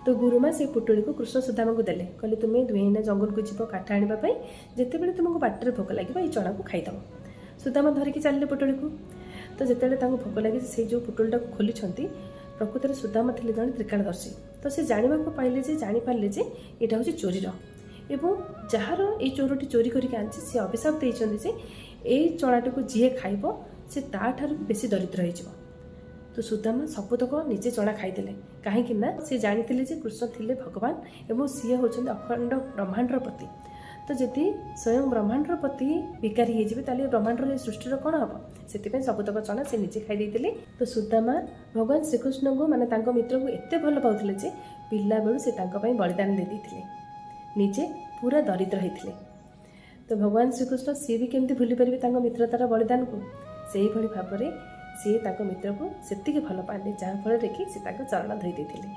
तो गुरुमा से पुटुली को कृष्ण सुदामा को देले कहले तुम्हें दुहेना जंगल को जीव काठ आने जितेबाला तुमको बाटर भोक लगे ये चना को खाईदब। सुदामा धरिकी चलिए पुटुली को। तो जिते भोक लगे से जो पुटुलटा को खोली प्रकृत में सुदामा थे जड़े त्रिकालदर्शी। तो से जानवा पाइले जापारे यहाँ हूँ चोरीर एवं जार ये चोरटी चोरी करके आनी सी अभिशाप देते ये चनाटी को जी खाइब से ताठार बेसी दरिद्र हो। तो सुदामा सबुतक निजे चना खाईदे कहीं सी जानी कृष्ण थे भगवान एवं सी होती अखंड ब्रह्मांडर पति। तो जदि स्वयं ब्रह्मांडर पति भिकारी हो ब्रह्मांडर सृष्टि कौन हम से सबुतक चना से निजे खाई। तो सुदामा भगवान श्रीकृष्ण को माने मित्र को एत भल पाते पिला बेलू से बलिदान दे देते निजे पूरा दरिद्र होते। तो भगवान श्रीकृष्ण सी भी केमती भूली पारे मित्रतार बलिदान को से भाव में सी मित्र को से भल पाते जहाँफल कि चरण धोई देते।